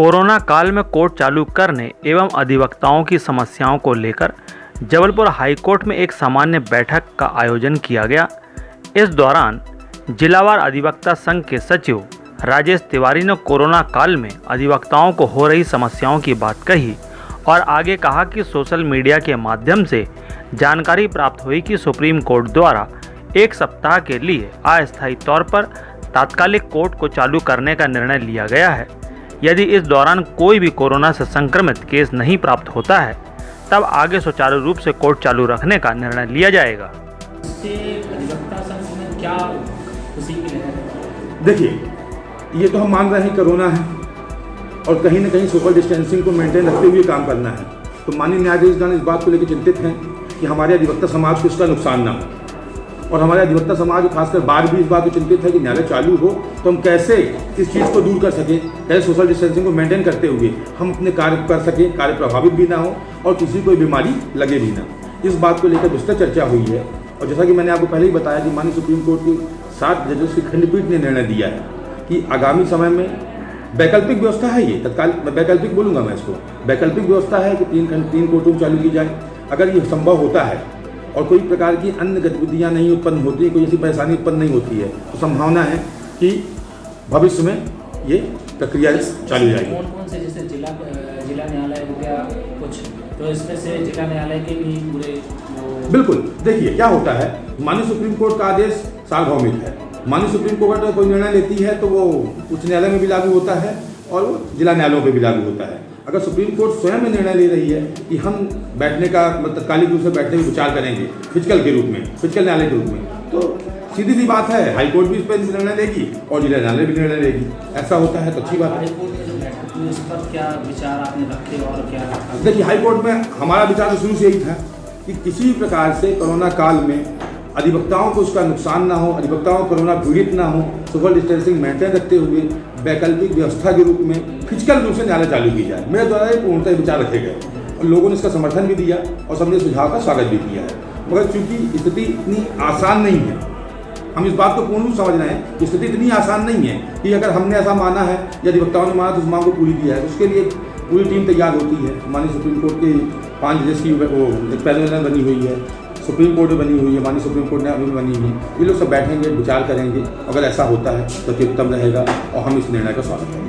Corona काल में court चालू करने एवं अधिवक्ताओं की समस्याओं को लेकर जबलपुर हाईकोर्ट में एक सामान्य बैठक का आयोजन किया गया। इस दौरान जिलावार अधिवक्ता संघ के सचिव राजेश तिवारी ने कोरोना काल में अधिवक्ताओं को हो रही समस्याओं की बात कही और आगे कहा कि सोशल मीडिया के माध्यम से जानकारी प्राप्त हुई कि सुप्रीम कोर्ट द्वारा एक सप्ताह के लिए अस्थायी तौर पर तात्कालिक कोर्ट को चालू करने का निर्णय लिया गया है। यदि इस दौरान कोई भी कोरोना से संक्रमित केस नहीं प्राप्त होता है तब आगे सुचारू रूप से कोर्ट चालू रखने का निर्णय लिया जाएगा। इससे अधिवक्ता संघ में क्या खुशी की लहर? देखिए, ये तो हम मान रहे हैं कोरोना है और कहीं ना कहीं सोशल डिस्टेंसिंग को मेंटेन रखते हुए काम करना है। तो माननीय न्यायाधीशगण इस बात को लेकर चिंतित हैं कि हमारे अधिवक्ता समाज को इसका नुकसान ना हो, और हमारे अधिवक्ता समाज खासकर बार भी इस बात को चिंतित है कि न्यायालय चालू हो तो हम कैसे इस चीज़ को दूर कर सकें, कैसे सोशल डिस्टेंसिंग को मेंटेन करते हुए हम अपने कार्य कर सकें, कार्य प्रभावित भी ना हो और किसी को बीमारी लगे भी ना। इस बात को लेकर विस्तृत चर्चा हुई है और जैसा कि मैंने आपको पहले ही बताया कि माननीय सुप्रीम कोर्ट की 7 जजेस की खंडपीठ ने निर्णय दिया है कि आगामी समय में वैकल्पिक व्यवस्था है। ये तत्काल वैकल्पिक बोलूँगा मैं इसको, वैकल्पिक व्यवस्था है कि 3 कोर्टों चालू की जाए। अगर ये संभव होता है और कोई प्रकार की अन्य गतिविधियां नहीं उत्पन्न होती, कोई ऐसी परेशानी उत्पन्न नहीं होती है तो संभावना है कि भविष्य में ये प्रक्रिया चालू जाएगी। कौन से जैसे जिला न्यायालय हो गया कुछ, तो इसमें से जिला न्यायालय के भी पूरे बिल्कुल। देखिए क्या होता है, माननीय सुप्रीम कोर्ट का आदेश सार्वभौमिक है। माननीय सुप्रीम कोर्ट कोई निर्णय लेती है तो वो उच्च न्यायालय में भी लागू होता है और वो जिला न्यायालयों पर भी लागू होता है। अगर सुप्रीम कोर्ट स्वयं में निर्णय ले रही है कि हम बैठने का तत्कालिक रूप से बैठने का विचार करेंगे फिजिकल के रूप में, फिजिकल न्यायालय के रूप में, तो सीधी सी बात है हाई कोर्ट भी इस पर निर्णय लेगी और जिला न्यायालय भी निर्णय लेगी। ऐसा होता है तो अच्छी बात है। इस पर क्या विचार आपने रखे और क्या? देखिए, हाई कोर्ट में हमारा विचार शुरू से यही था कि किसी भी प्रकार से कोरोना काल में अधिवक्ताओं को उसका नुकसान ना हो, अधिवक्ताओं कोरोना पीड़ित ना हो, सोशल डिस्टेंसिंग मेंटेन रखते हुए वैकल्पिक व्यवस्था के रूप में फिजिकल रूप से न्यायालय चालू की जाए। मेरे द्वारा ये पूर्णतः विचार रखे गए और लोगों ने इसका समर्थन भी दिया और सबने सुझाव का स्वागत भी किया है। मगर चूंकि स्थिति इतनी आसान नहीं है, हम इस बात को पूर्ण रूप समझ रहे हैं कि स्थिति इतनी आसान नहीं है कि अगर हमने ऐसा माना है या अधिवक्ताओं ने माना तो उस मांग को पूरी किया है। उसके लिए पूरी टीम तैयार होती है। माननीय सुप्रीम कोर्ट की 5 जजेस की वो एक पैनल बनी हुई है, सुप्रीम कोर्ट में बनी हुई है, माननीय सुप्रीम कोर्ट ने अभी बनी हुई है। ये लोग सब बैठेंगे, विचार करेंगे। अगर ऐसा होता है तो अति उत्तम रहेगा और हम इस निर्णय का स्वागत करेंगे।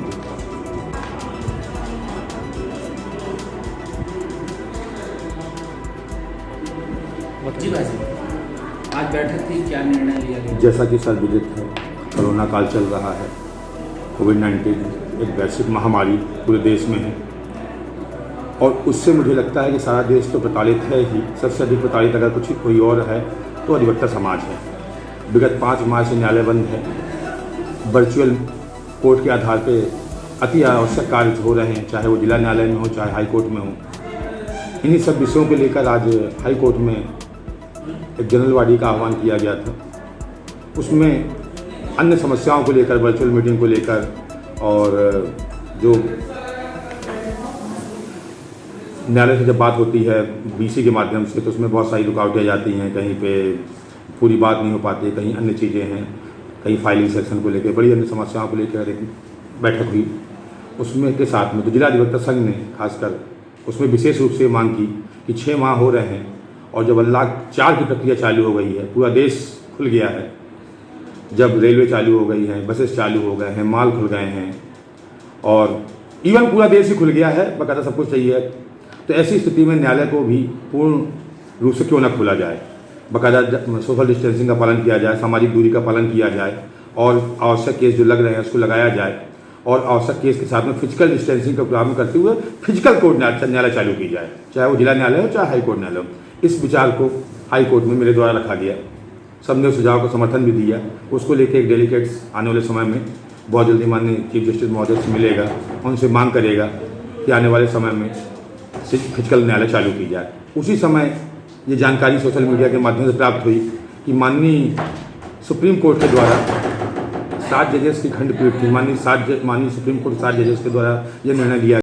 जी भाई साहब, आज बैठक थी, क्या निर्णय लिया गया? जैसा कि सर्वविदित है, कोरोना काल चल रहा है। कोविड-19 एक वैश्विक महामारी पूरे देश में है और उससे मुझे लगता है कि सारा देश तो प्रताड़ित है ही। सबसे अधिक प्रताड़ित अगर कुछ कोई और है तो अधिवक्ता समाज है। विगत 5 माह से न्यायालय बंद है। वर्चुअल कोर्ट के आधार पर अति आवश्यक कार्य हो रहे हैं, चाहे वो जिला न्यायालय में हो चाहे हाई कोर्ट में हो। इन्हीं सब विषयों को लेकर आज हाई कोर्ट में एक जनरल बॉडी का आह्वान किया गया था। उसमें अन्य समस्याओं को लेकर, वर्चुअल मीटिंग को लेकर और जो न्यायालय से जब बात होती है बीसी के माध्यम से तो उसमें बहुत सारी रुकावटें जाती हैं। कहीं पे पूरी बात नहीं हो पाती, कहीं अन्य चीज़ें हैं, कहीं फाइलिंग सेक्शन को लेकर बड़ी अन्य समस्याओं को लेकर एक बैठक हुई। उसमें के साथ में तो जिला अधिवक्ता संघ ने खासकर उसमें विशेष रूप से मांग की कि 6 माह हो रहे हैं और जब अनलॉक 4 की प्रक्रिया चालू हो गई है, पूरा देश खुल गया है, जब रेलवे चालू हो गई है, बसेस चालू हो गए हैं, मॉल खुल गए हैं और इवन पूरा देश ही खुल गया है, बाकायदा सब कुछ चाहिए, तो ऐसी स्थिति में न्यायालय को भी पूर्ण रूप से क्यों न खोला जाए, बाकायदा सोशल डिस्टेंसिंग का पालन किया जाए, सामाजिक दूरी का पालन किया जाए और आवश्यक केस जो लग रहे हैं उसको लगाया जाए और आवश्यक केस के साथ में फिजिकल डिस्टेंसिंग का प्रावधान करते हुए फिजिकल कोर्ट न्यायालय चालू की जाए, चाहे वो जिला न्यायालय हो चाहे हाई कोर्ट न्यायालय हो। इस विचार को हाई कोर्ट में मेरे द्वारा रखा गया। सबने सुझाव को समर्थन भी दिया। उसको लेकर एक डेलीगेट्स आने वाले समय में बहुत जल्दी माननीय चीफ जस्टिस महोदय से मिलेगा, उनसे मांग करेगा कि आने वाले समय में फिजिकल न्यायालय चालू की जाए। उसी समय ये जानकारी सोशल मीडिया के माध्यम से प्राप्त हुई कि माननीय सुप्रीम कोर्ट के द्वारा 7 जजेस की खंडपीठ थी, माननीय सुप्रीम कोर्ट 7 जजेस के द्वारा ये निर्णय लिया